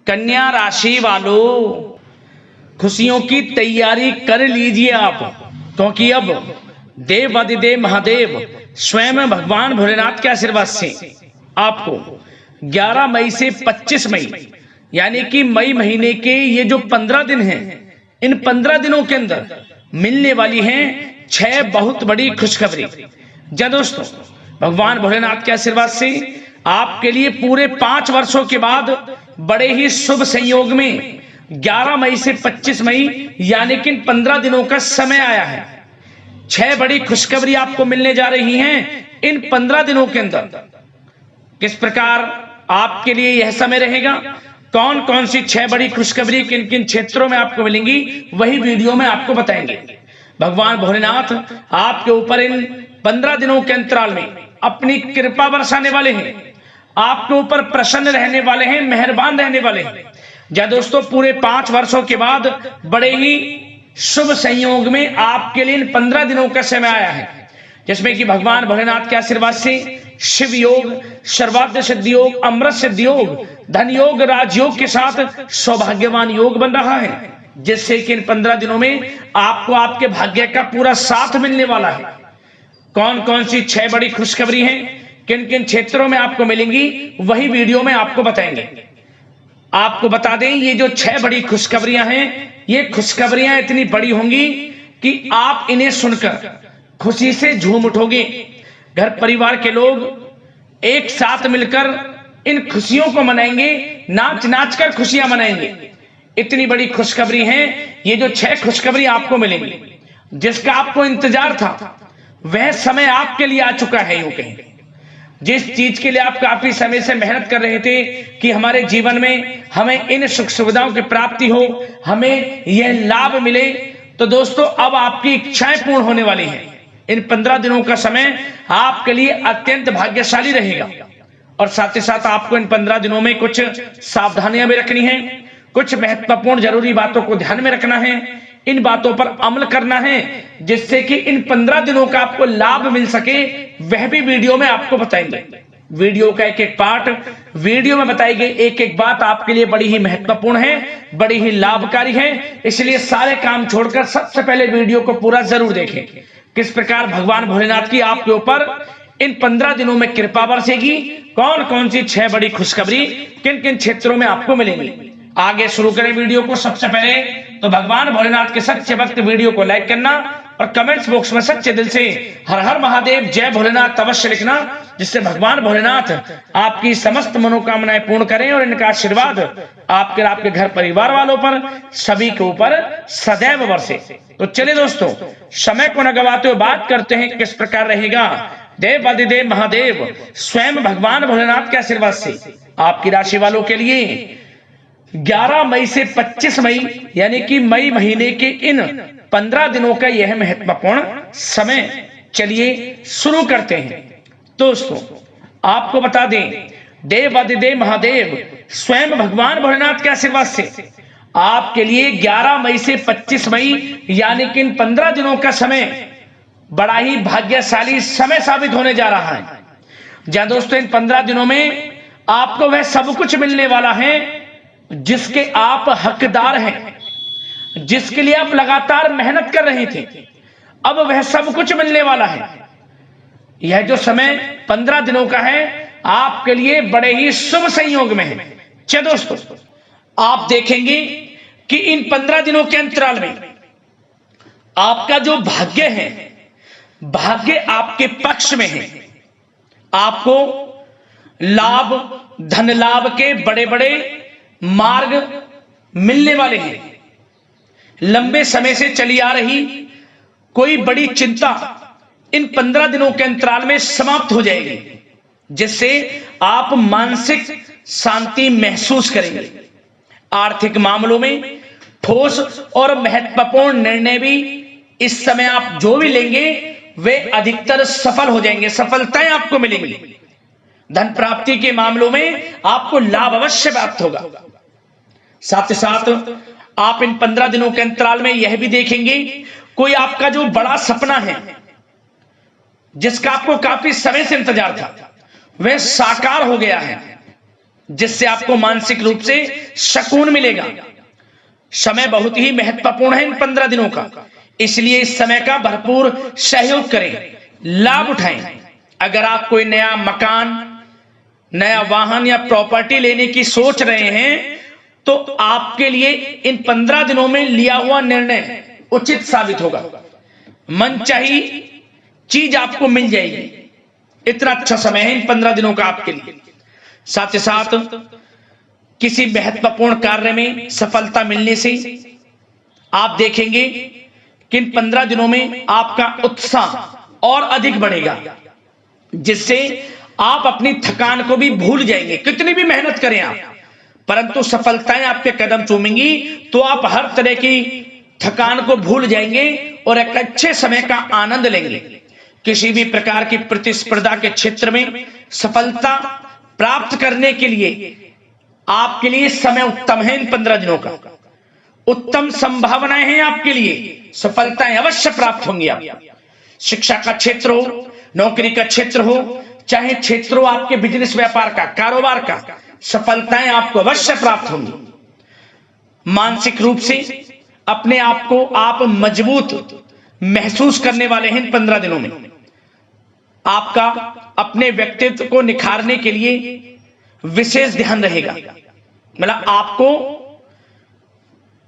कन्या राशि वालों, खुशियों की तैयारी कर लीजिए आप, क्योंकि अब देवाधिदेव महादेव स्वयं भगवान भोलेनाथ के आशीर्वाद से आपको 11 मई से 25 मई यानी कि मई महीने के ये जो 15 दिन हैं, इन 15 दिनों के अंदर मिलने वाली हैं 6 बहुत बड़ी खुशखबरी। जी दोस्तों, भगवान भोलेनाथ के आशीर्वाद से आपके लिए पूरे 5 वर्षों के बाद बड़े ही शुभ संयोग में 11 मई से 25 मई यानी कि 15 दिनों का समय आया है। 6 बड़ी खुशखबरी आपको मिलने जा रही हैं इन 15 दिनों के अंदर। किस प्रकार आपके लिए यह समय रहेगा, कौन कौन सी 6 बड़ी खुशखबरी किन किन क्षेत्रों में आपको मिलेंगी, वही वीडियो में आपको बताएंगे। भगवान भोलेनाथ आपके ऊपर इन 15 दिनों के अंतराल में अपनी कृपा बरसाने वाले हैं, आपके ऊपर प्रसन्न रहने वाले हैं, मेहरबान रहने वाले हैं। जी दोस्तों, पूरे 5 वर्षों के बाद बड़े ही शुभ संयोग में आपके लिए इन 15 दिनों का समय आया है, जिसमें कि भगवान भोलेनाथ के आशीर्वाद से शिव योग, सर्वार्थ सिद्धि योग, अमृत सिद्धि योग, धन योग, राजयोग के साथ सौभाग्यवान योग बन रहा है, जिससे कि इन 15 दिनों में आपको आपके भाग्य का पूरा साथ मिलने वाला है। कौन कौन सी 6 बड़ी खुशखबरी हैं, किन किन क्षेत्रों में आपको मिलेंगी, वही वीडियो में आपको बताएंगे। आपको बता दें, ये जो 6 बड़ी खुशखबरियां हैं, ये खुशखबरियां इतनी बड़ी होंगी कि आप इन्हें सुनकर खुशी से झूम उठोगे। घर परिवार के लोग एक साथ मिलकर इन खुशियों को मनाएंगे, नाच नाच कर खुशियां मनाएंगे। इतनी बड़ी खुशखबरी है ये जो 6 खुशखबरी आपको मिलेंगी, जिसका आपको इंतजार था वह समय आपके लिए आ चुका है। यूं कहें, जिस चीज के लिए आप काफी समय से मेहनत कर रहे थे कि हमारे जीवन में हमें इन सुख सुविधाओं की प्राप्ति हो, हमें यह लाभ मिले, तो दोस्तों अब आपकी इच्छाएं पूर्ण होने वाली हैं। इन 15 दिनों का समय आपके लिए अत्यंत भाग्यशाली रहेगा। और साथ ही साथ आपको इन 15 दिनों में कुछ सावधानियां भी रखनी है, कुछ महत्वपूर्ण जरूरी बातों को ध्यान में रखना है, इन बातों पर अमल करना है, जिससे कि इन 15 दिनों का आपको लाभ मिल सके, वह भी वीडियो में आपको बताएंगे। वीडियो का एक एक पार्ट वीडियो में बताई गई एक एक बात आपके लिए बड़ी ही महत्वपूर्ण है, बड़ी ही लाभकारी है। इसलिए सारे काम छोड़कर सबसे पहले वीडियो को पूरा जरूर देखें। किस प्रकार भगवान भोलेनाथ की आपके ऊपर इन 15 दिनों में कृपा बरसेगी, कौन कौन सी 6 बड़ी खुशखबरी किन किन क्षेत्रों में आपको मिलेंगी। आगे शुरू करें वीडियो को। सबसे पहले तो भगवान भोलेनाथ के सच्चे भक्त वीडियो को लाइक करना और कमेंट्स बॉक्स में सच्चे दिल से हर हर महादेव, जय भोलेनाथ अवश्य लिखना, जिससे भगवान भोलेनाथ आपकी समस्त मनोकामनाएं पूर्ण करें और इनका आशीर्वाद आपके घर परिवार वालों पर, सभी के ऊपर सदैव बरसे। तो चलिए दोस्तों, समय को न गवाते हुए बात करते हैं किस प्रकार रहेगा देवाधिदेव महादेव स्वयं भगवान भोलेनाथ के आशीर्वाद से आपकी राशि वालों के लिए 11 मई से 25 मई यानी कि मई महीने के इन 15 दिनों का यह महत्वपूर्ण समय। चलिए शुरू करते हैं। दोस्तों, आपको बता दें, देवाधिदेव महादेव स्वयं भगवान भोलेनाथ के आशीर्वाद से आपके लिए 11 मई से 25 मई यानी कि इन 15 दिनों का समय बड़ा ही भाग्यशाली समय साबित होने जा रहा है। जहां दोस्तों, इन 15 दिनों में आपको वह सब कुछ मिलने वाला है जिसके आप हकदार हैं, जिसके लिए आप लगातार मेहनत कर रहे थे, अब वह सब कुछ मिलने वाला है। यह जो समय 15 दिनों का है आपके लिए बड़े ही शुभ संयोग में है। चलिए दोस्तों, आप देखेंगे कि इन 15 दिनों के अंतराल में आपका जो भाग्य है, भाग्य आपके पक्ष में है। आपको लाभ, धन लाभ के बड़े बड़े मार्ग मिलने वाले हैं। लंबे समय से चली आ रही कोई बड़ी चिंता इन 15 दिनों के अंतराल में समाप्त हो जाएगी, जिससे आप मानसिक शांति महसूस करेंगे। आर्थिक मामलों में ठोस और महत्वपूर्ण निर्णय भी इस समय आप जो भी लेंगे वे अधिकतर सफल हो जाएंगे, सफलताएं आपको मिलेंगी। धन प्राप्ति के मामलों में आपको लाभ अवश्य प्राप्त होगा। साथ ही साथ आप इन 15 दिनों के अंतराल में यह भी देखेंगे, कोई आपका जो बड़ा सपना है, जिसका आपको काफी समय से इंतजार था, वह साकार हो गया है। जिससे आपको मानसिक रूप से सुकून मिलेगा। समय बहुत ही महत्वपूर्ण है इन 15 दिनों का, इसलिए इस समय का भरपूर सहयोग करें, लाभ उठाएं। अगर आप कोई नया मकान, नया वाहन या प्रॉपर्टी लेने की सोच रहे हैं तो आपके लिए इन 15 दिनों में लिया हुआ निर्णय उचित साबित होगा। मनचाही चीज आपको मिल जाएगी। इतना अच्छा समय है इन 15 दिनों का आपके लिए। साथ ही साथ किसी महत्वपूर्ण कार्य में सफलता मिलने से आप देखेंगे कि इन 15 दिनों में आपका उत्साह और अधिक बढ़ेगा, जिससे आप अपनी थकान को भी भूल जाएंगे। कितनी भी मेहनत करें आप, परंतु सफलताएं आपके कदम चूमेंगी तो आप हर तरह की थकान को भूल जाएंगे और एक अच्छे समय का आनंद लेंगे। किसी भी प्रकार की प्रतिस्पर्धा के क्षेत्र में सफलता प्राप्त करने के लिए आपके लिए समय उत्तम है। इन 15 दिनों का उत्तम संभावनाएं हैं आपके लिए, सफलताएं अवश्य प्राप्त होंगी। आप शिक्षा का क्षेत्र हो, नौकरी का क्षेत्र हो, चाहे क्षेत्र हो आपके बिजनेस व्यापार का, कारोबार का, सफलताएं आपको अवश्य प्राप्त होंगी। मानसिक रूप से अपने आप को आप मजबूत महसूस करने वाले हैं इन 15 दिनों में। आपका अपने व्यक्तित्व को निखारने के लिए विशेष ध्यान रहेगा। मतलब आपको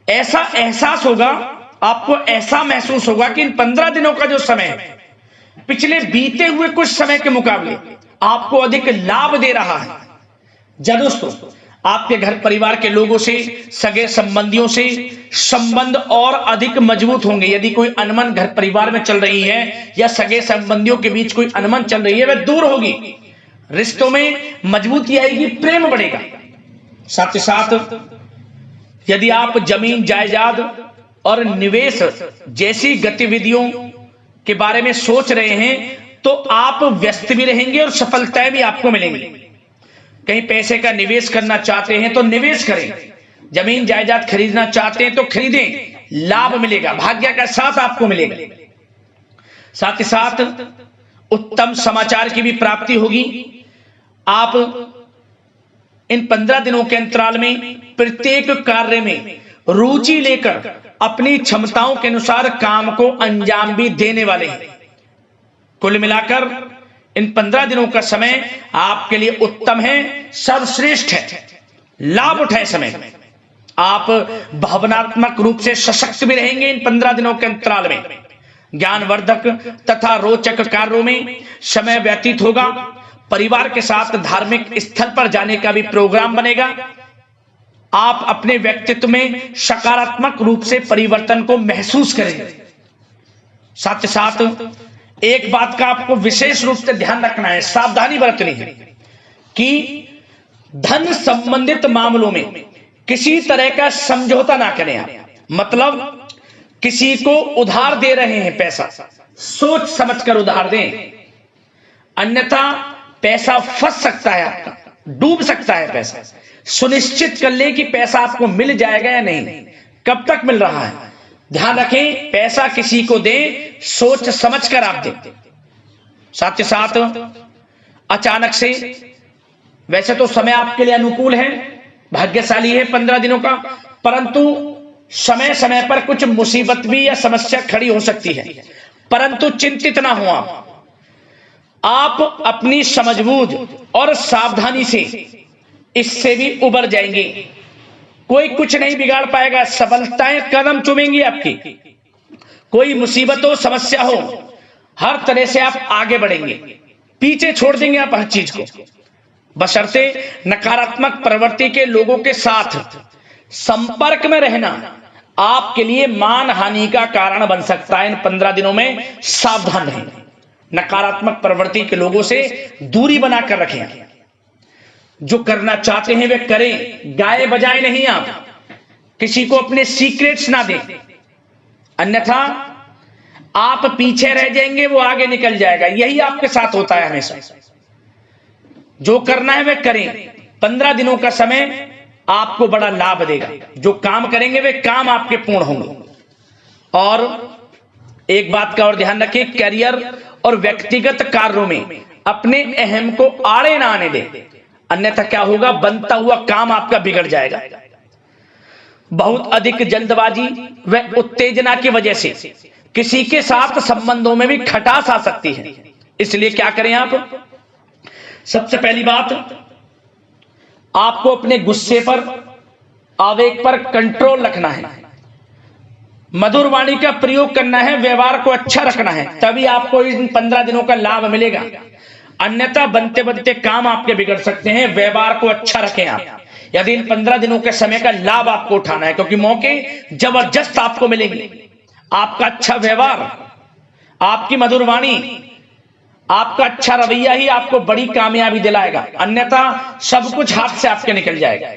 ऐसा एहसास होगा, आपको ऐसा महसूस होगा कि इन 15 दिनों का जो समय है पिछले बीते हुए कुछ समय के मुकाबले आपको अधिक लाभ दे रहा है। जब दोस्तों आपके घर परिवार के लोगों से, सगे संबंधियों से संबंध और अधिक मजबूत होंगे। यदि कोई अनबन घर परिवार में चल रही है या सगे संबंधियों के बीच कोई अनबन चल रही है, वह दूर होगी, रिश्तों में मजबूती आएगी, प्रेम बढ़ेगा। साथ ही साथ यदि आप जमीन जायदाद और निवेश जैसी गतिविधियों के बारे में सोच रहे हैं तो आप व्यस्त भी रहेंगे और सफलताएं भी आपको मिलेंगी। कहीं पैसे का निवेश करना चाहते हैं तो निवेश करें, जमीन जायदाद खरीदना चाहते हैं तो खरीदें, लाभ मिलेगा, भाग्य का साथ आपको मिलेगा। साथ ही साथ उत्तम समाचार की भी प्राप्ति होगी। आप इन 15 दिनों के अंतराल में प्रत्येक कार्य में रुचि लेकर अपनी क्षमताओं के अनुसार काम को अंजाम भी देने वाले हैं। कुल मिलाकर इन 15 दिनों का समय आपके लिए उत्तम है, सर्वश्रेष्ठ है। लाभ उठाए समय में। आप भावनात्मक रूप से सशक्त भी रहेंगे इन 15 दिनों के अंतराल में। ज्ञानवर्धक तथा रोचक कार्यों में समय व्यतीत होगा। परिवार के साथ धार्मिक स्थल पर जाने का भी प्रोग्राम बनेगा। आप अपने व्यक्तित्व में सकारात्मक रूप से परिवर्तन को महसूस करेंगे। साथ ही साथ एक बात का आपको विशेष रूप से ध्यान रखना है, सावधानी बरतनी है कि धन संबंधित मामलों में किसी तरह का समझौता ना करें आप। मतलब किसी को उधार दे रहे हैं पैसा, सोच समझकर उधार दें, अन्यथा पैसा फंस सकता है, आपका डूब सकता है पैसा। सुनिश्चित कर लें कि पैसा आपको मिल जाएगा या नहीं, कब तक मिल रहा है। ध्यान रखें, पैसा किसी को दें सोच समझकर आप दें। साथ ही साथ अचानक से, वैसे तो समय आपके लिए अनुकूल है, भाग्यशाली है 15 दिनों का, परंतु समय समय पर कुछ मुसीबत भी या समस्या खड़ी हो सकती है। परंतु चिंतित ना हो आप अपनी समझबूझ और सावधानी से इससे भी उबर जाएंगे। कोई कुछ नहीं बिगाड़ पाएगा, सफलताएं कदम चूमेंगी आपकी। कोई मुसीबत हो, समस्या हो, हर तरह से आप आगे बढ़ेंगे, पीछे छोड़ देंगे आप हर चीज को। बशर्ते नकारात्मक प्रवृत्ति के लोगों के साथ संपर्क में रहना आपके लिए मान हानि का कारण बन सकता है। इन 15 दिनों में सावधान रहें, नकारात्मक प्रवृत्ति के लोगों से दूरी बनाकर रखें। जो करना चाहते हैं वे करें, गाए बजाए नहीं। आप किसी को अपने सीक्रेट्स ना दें, अन्यथा आप पीछे रह जाएंगे, वो आगे निकल जाएगा। यही आपके साथ होता है हमेशा। जो करना है वे करें। 15 दिनों का समय आपको बड़ा लाभ देगा। जो काम करेंगे वे काम आपके पूर्ण होंगे। और एक बात का और ध्यान रखें, करियर और व्यक्तिगत कार्यों में अपने अहम को आड़े ना आने दें। अन्यथा क्या होगा, बनता हुआ काम आपका बिगड़ जाएगा। बहुत अधिक जल्दबाजी व उत्तेजना की वजह से किसी के साथ संबंधों में भी खटास आ सकती है। इसलिए क्या करें आप, सबसे पहली बात, आपको अपने गुस्से पर, आवेग पर कंट्रोल रखना है, मधुर वाणी का प्रयोग करना है, व्यवहार को अच्छा रखना है, तभी आपको इन 15 दिनों का लाभ मिलेगा। अन्यथा बनते बनते काम आपके बिगड़ सकते हैं। व्यवहार को अच्छा रखें आप, यदि इन 15 दिनों के समय का लाभ आपको उठाना है, क्योंकि मौके जबरदस्त आपको मिलेंगे। आपका अच्छा व्यवहार, आपकी मधुर वाणी, आपका अच्छा रवैया ही आपको बड़ी कामयाबी दिलाएगा, अन्यथा सब कुछ हाथ से आपके निकल जाएगा।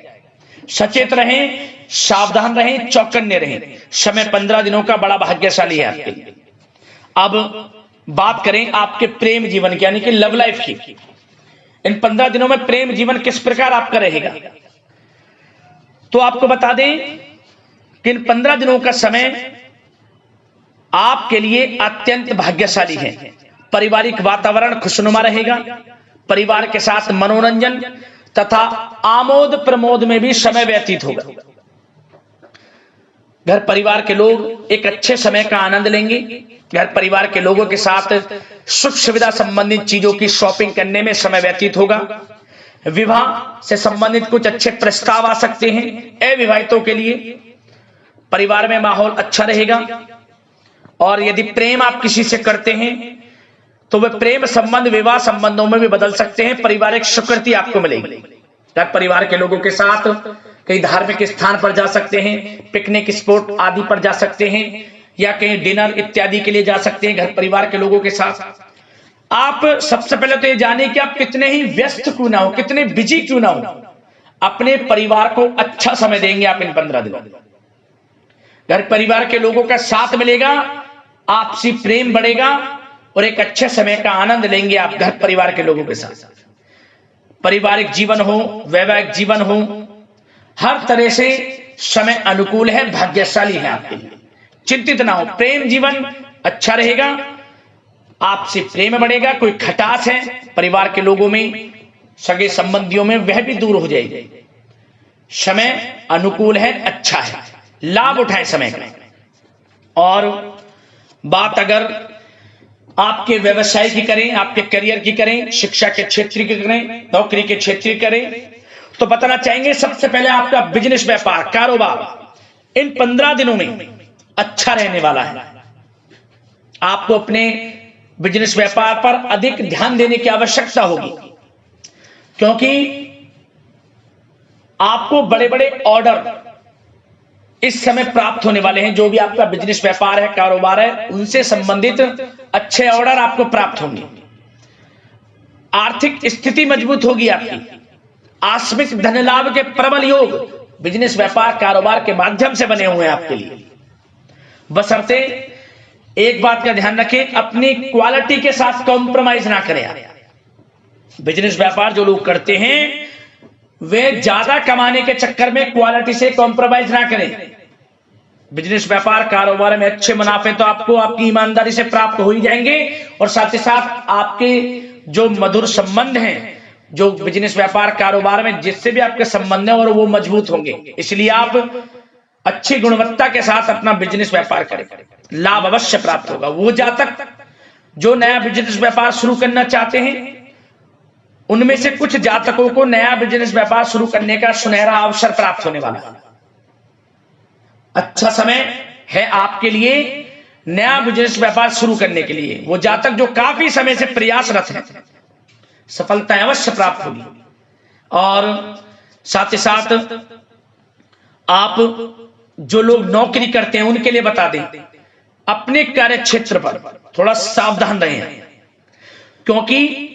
सचेत रहें, सावधान रहें, चौकन्ने रहें। समय 15 दिनों का बड़ा भाग्यशाली है आपके लिए। अब बात करें आपके प्रेम जीवन की, यानी कि लव लाइफ की। इन 15 दिनों में प्रेम जीवन किस प्रकार आपका रहेगा, तो आपको बता दें कि इन 15 दिनों का समय आपके लिए अत्यंत भाग्यशाली है। पारिवारिक वातावरण खुशनुमा रहेगा, परिवार के साथ मनोरंजन तथा आमोद प्रमोद में भी समय व्यतीत होगा। घर परिवार के लोग एक अच्छे समय का आनंद लेंगे। घर परिवार के लोगों के साथ सुख सुविधा संबंधित चीजों की शॉपिंग करने में समय व्यतीत होगा। विवाह से संबंधित कुछ अच्छे प्रस्ताव आ सकते हैं। अविवाहितों के लिए परिवार में माहौल अच्छा रहेगा। और यदि प्रेम आप किसी से करते हैं तो वह प्रेम संबंध विवाह संबंधों में भी बदल सकते हैं। पारिवारिक स्वीकृति आपको मिलेगी। घर परिवार के लोगों के साथ कहीं धार्मिक स्थान पर जा सकते हैं, पिकनिक स्पॉट आदि पर जा सकते हैं, या कहीं डिनर इत्यादि के लिए जा सकते हैं घर परिवार के लोगों के साथ। आप सबसे पहले तो ये जानिए कि आप कितने ही व्यस्त क्यों ना हो, कितने बिजी क्यों ना हो, अपने परिवार को अच्छा समय देंगे आप इन 15 दिनों। घर परिवार के लोगों का साथ मिलेगा, आपसी प्रेम बढ़ेगा और एक अच्छे समय का आनंद लेंगे आप घर परिवार के लोगों के साथ। पारिवारिक जीवन हो, वैवाहिक जीवन हो, हर तरह से समय अनुकूल है, भाग्यशाली है आपके लिए। चिंतित ना हो, प्रेम जीवन अच्छा रहेगा, आपसे प्रेम बढ़ेगा। कोई खटास है परिवार के लोगों में, सगे संबंधियों में, वह भी दूर हो जाएगी। समय अनुकूल है, अच्छा है, लाभ उठाएं समय का। और बात अगर आपके व्यवसाय की करें, आपके करियर की करें, शिक्षा के क्षेत्र की करें, नौकरी के क्षेत्र की करें, तो बताना चाहेंगे सबसे पहले आपका बिजनेस, व्यापार, कारोबार इन 15 दिनों में अच्छा रहने वाला है। आपको अपने बिजनेस व्यापार पर अधिक ध्यान देने की आवश्यकता होगी, क्योंकि आपको बड़े बड़े ऑर्डर इस समय प्राप्त होने वाले हैं। जो भी आपका बिजनेस व्यापार है, कारोबार है, उनसे संबंधित अच्छे ऑर्डर आपको प्राप्त होंगे। आर्थिक स्थिति मजबूत होगी आपकी। आकस्मिक धन लाभ के प्रबल योग बिजनेस व्यापार कारोबार के माध्यम से बने हुए हैं आपके लिए। बशर्ते एक बात का ध्यान रखें, अपनी क्वालिटी के साथ कॉम्प्रोमाइज ना करें। बिजनेस व्यापार जो लोग करते हैं वे ज्यादा कमाने के चक्कर में क्वालिटी से कॉम्प्रोमाइज ना करें। बिजनेस व्यापार कारोबार में अच्छे मुनाफे तो आपको आपकी ईमानदारी से प्राप्त हो ही जाएंगे, और साथ ही साथ आपके जो मधुर संबंध हैं, जो बिजनेस व्यापार कारोबार में जिससे भी आपके संबंध हैं, और वो मजबूत होंगे। इसलिए आप अच्छी गुणवत्ता के साथ अपना बिजनेस व्यापार करें, लाभ अवश्य प्राप्त होगा। वो जातक जो नया बिजनेस व्यापार शुरू करना चाहते हैं, उनमें से कुछ जातकों को नया बिजनेस व्यापार शुरू करने का सुनहरा अवसर प्राप्त होने वाला है। अच्छा समय है आपके लिए नया बिजनेस व्यापार शुरू करने के लिए। वो जातक जो काफी समय से प्रयासरत हैं, सफलता अवश्य प्राप्त होगी। और साथ ही साथ आप जो लोग नौकरी करते हैं उनके लिए बता दें, अपने कार्य क्षेत्र पर थोड़ा सावधान रहें, क्योंकि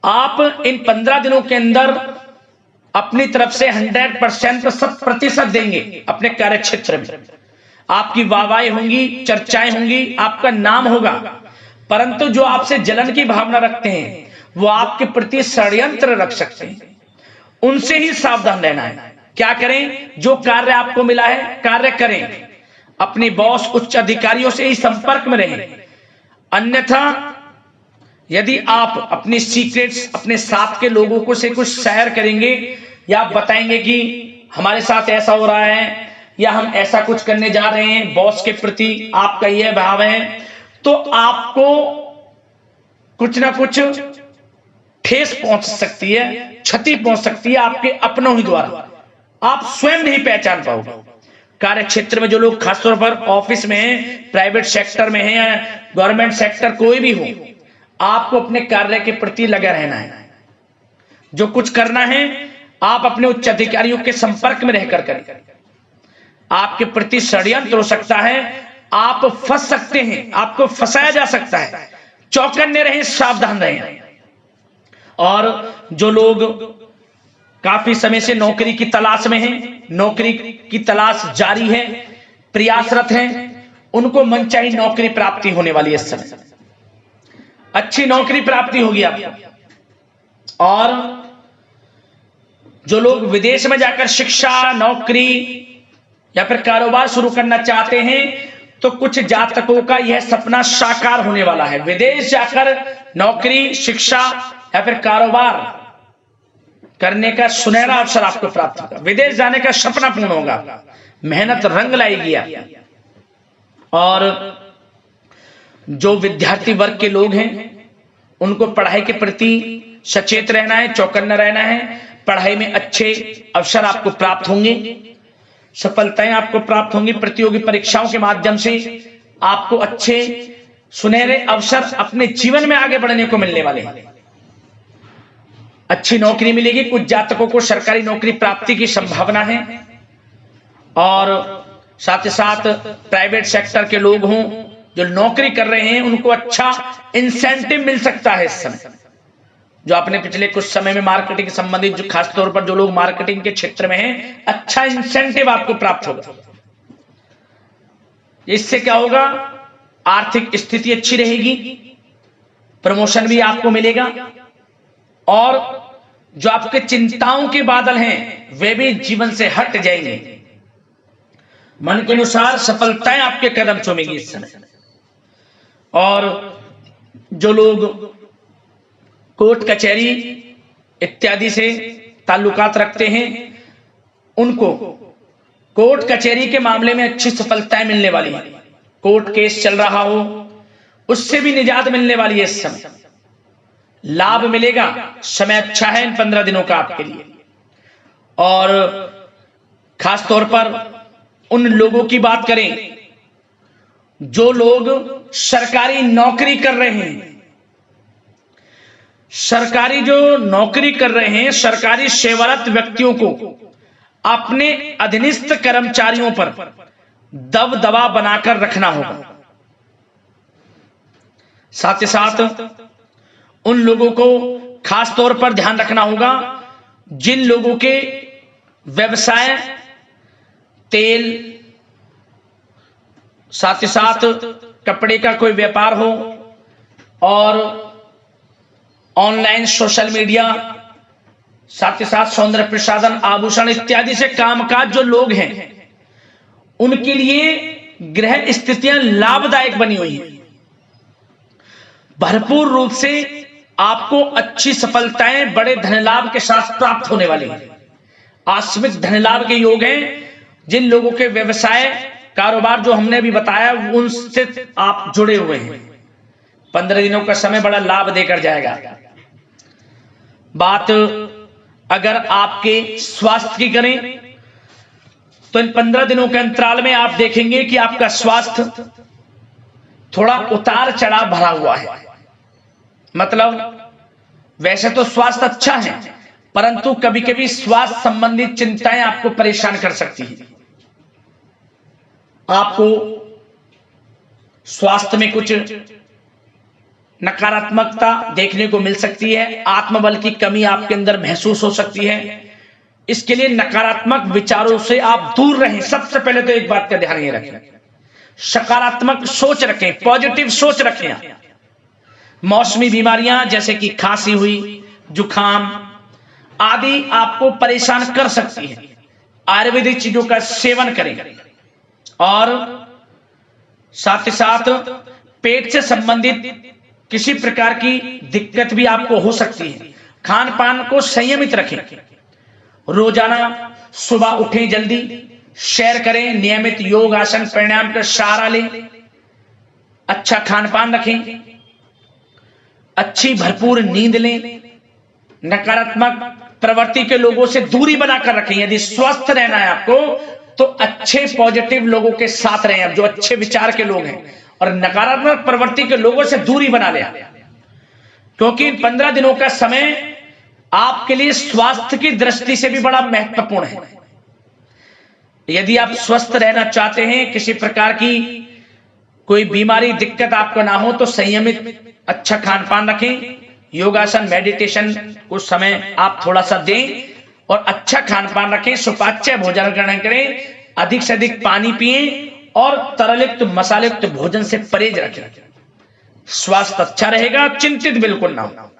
आप इन 15 दिनों के अंदर अपनी तरफ से 100% 100% देंगे अपने कार्य क्षेत्र में। आपकी वाहवाही होंगी, चर्चाएं होंगी, आपका नाम होगा, परंतु जो आपसे जलन की भावना रखते हैं वो आपके प्रति षड्यंत्र रख सकते हैं। उनसे ही सावधान रहना है। क्या करें? जो कार्य आपको मिला है कार्य करें, अपने बॉस, उच्च अधिकारियों से ही संपर्क में रहें, अन्यथा यदि आप अपनी सीक्रेट्स अपने साथ के लोगों को से कुछ शेयर करेंगे या आप बताएंगे कि हमारे साथ ऐसा हो रहा है या हम ऐसा कुछ करने जा रहे हैं, बॉस के प्रति आपका यह भाव है, तो आपको कुछ ना कुछ ठेस पहुंच सकती है, क्षति पहुंच सकती है आपके अपनों ही द्वारा, आप स्वयं नहीं पहचान पाओगे। कार्य क्षेत्र में जो लोग खासतौर पर ऑफिस में हैं, प्राइवेट सेक्टर में हैं या गवर्नमेंट सेक्टर, कोई भी हो, आपको अपने कार्य के प्रति लगा रहना है। जो कुछ करना है आप अपने उच्च अधिकारियों के संपर्क में रहकर करें। आपके प्रति षड्यंत्र हो सकता है, आप फंस सकते हैं, आपको फंसाया जा सकता है। चौकन्ने रहें, सावधान रहें। और जो लोग काफी समय से नौकरी की तलाश में हैं, नौकरी की तलाश जारी है, प्रयासरत हैं, उनको मनचाही नौकरी प्राप्ति होने वाली है। इस समय अच्छी नौकरी प्राप्ति होगी आपको। और जो लोग विदेश में जाकर शिक्षा, नौकरी या फिर कारोबार शुरू करना चाहते हैं, तो कुछ जातकों का यह सपना साकार होने वाला है। विदेश जाकर नौकरी, शिक्षा या फिर कारोबार करने का सुनहरा अवसर आपको प्राप्त होगा। विदेश जाने का सपना पूर्ण होगा, मेहनत रंग लाएगी आप। और जो विद्यार्थी वर्ग के लोग हैं, उनको पढ़ाई के प्रति सचेत रहना है, चौकन्ना रहना है। पढ़ाई में अच्छे अवसर आपको प्राप्त होंगे, सफलताएं आपको प्राप्त होंगी। प्रतियोगी परीक्षाओं के माध्यम से आपको अच्छे सुनहरे अवसर अपने जीवन में आगे बढ़ने को मिलने वाले हैं। अच्छी नौकरी मिलेगी। कुछ जातकों को सरकारी नौकरी प्राप्ति की संभावना है। और साथ ही साथ प्राइवेट सेक्टर के लोग हों जो नौकरी कर रहे हैं, उनको अच्छा इंसेंटिव मिल सकता है इस समय। जो आपने पिछले कुछ समय में मार्केटिंग संबंधित, जो खासतौर पर जो लोग मार्केटिंग के क्षेत्र में हैं, अच्छा इंसेंटिव आपको प्राप्त होगा। इससे क्या होगा, आर्थिक स्थिति अच्छी रहेगी, प्रमोशन भी आपको मिलेगा। और जो आपके चिंताओं के बादल हैं, वे भी जीवन से हट जाएंगे। मन के अनुसार सफलताएं आपके कदम चूमेंगी इस समय। और जो लोग कोर्ट कचहरी इत्यादि से ताल्लुकात रखते हैं, उनको कोर्ट कचहरी के मामले में अच्छी सफलताएं मिलने वाली है। कोर्ट केस चल रहा हो, उससे भी निजात मिलने वाली है। इस समय लाभ मिलेगा। समय अच्छा है इन 15 दिनों का आपके लिए। और खासतौर पर उन लोगों की बात करें जो लोग सरकारी नौकरी कर रहे हैं। सरकारी जो नौकरी कर रहे हैं, सरकारी सेवारत व्यक्तियों को अपने अधीनस्थ कर्मचारियों पर दबदबा बनाकर रखना होगा। साथ ही साथ उन लोगों को खास तौर पर ध्यान रखना होगा जिन लोगों के व्यवसाय तेल, साथ ही साथ कपड़े का कोई व्यापार हो और ऑनलाइन सोशल मीडिया, साथ ही साथ सौंदर्य प्रसाधन, आभूषण इत्यादि से कामकाज जो लोग हैं, उनके लिए ग्रह स्थितियां लाभदायक बनी हुई हैं। भरपूर रूप से आपको अच्छी सफलताएं बड़े धन लाभ के साथ प्राप्त होने वाली हैं। आकस्मिक धन लाभ के योग हैं। जिन लोगों के व्यवसाय कारोबार जो हमने अभी बताया, उनसे आप जुड़े हुए हैं, 15 दिनों का समय बड़ा लाभ देकर जाएगा। बात अगर आपके स्वास्थ्य की करें तो इन 15 दिनों के अंतराल में आप देखेंगे कि आपका स्वास्थ्य थोड़ा उतार चढ़ाव भरा हुआ है। मतलब वैसे तो स्वास्थ्य अच्छा है, परंतु कभी कभी स्वास्थ्य संबंधित चिंताएं आपको परेशान कर सकती हैं। आपको स्वास्थ्य में कुछ नकारात्मकता देखने को मिल सकती है। आत्मबल की कमी आपके अंदर महसूस हो सकती है। इसके लिए नकारात्मक विचारों से आप दूर रहें। सबसे पहले तो एक बात का ध्यान ये रखें, सकारात्मक सोच रखें, पॉजिटिव सोच रखें। मौसमी बीमारियां जैसे कि खांसी हुई, जुखाम आदि आपको परेशान कर सकती है। आयुर्वेदिक चीजों का सेवन करें। और साथ ही साथ पेट से संबंधित किसी प्रकार की दिक्कत भी आपको हो सकती है। खान पान को संयमित रखें। रोजाना सुबह उठें, जल्दी सैर करें, नियमित योग आसन प्राणायाम का सहारा लें, अच्छा खान पान रखें, अच्छी भरपूर नींद लें, नकारात्मक प्रवृत्ति के लोगों से दूरी बनाकर रखें। यदि स्वस्थ रहना है आपको तो अच्छे पॉजिटिव लोगों के साथ रहें, जो अच्छे विचार के लोग हैं, और नकारात्मक प्रवृत्ति के लोगों से दूरी बना लें, क्योंकि इन 15 दिनों का समय आपके लिए स्वास्थ्य की दृष्टि से भी बड़ा महत्वपूर्ण है। यदि आप स्वस्थ रहना चाहते हैं, किसी प्रकार की कोई बीमारी दिक्कत आपको ना हो, तो संयमित अच्छा खान पान रखें, योगासन मेडिटेशन कुछ समय आप थोड़ा सा दें, और अच्छा खान पान रखें, सुपाच्य भोजन ग्रहण करें, अधिक से अधिक पानी पिएं, और तरलयुक्त मसालेयुक्त भोजन से परहेज रखें। स्वास्थ्य अच्छा रहेगा, चिंतित बिल्कुल ना हो।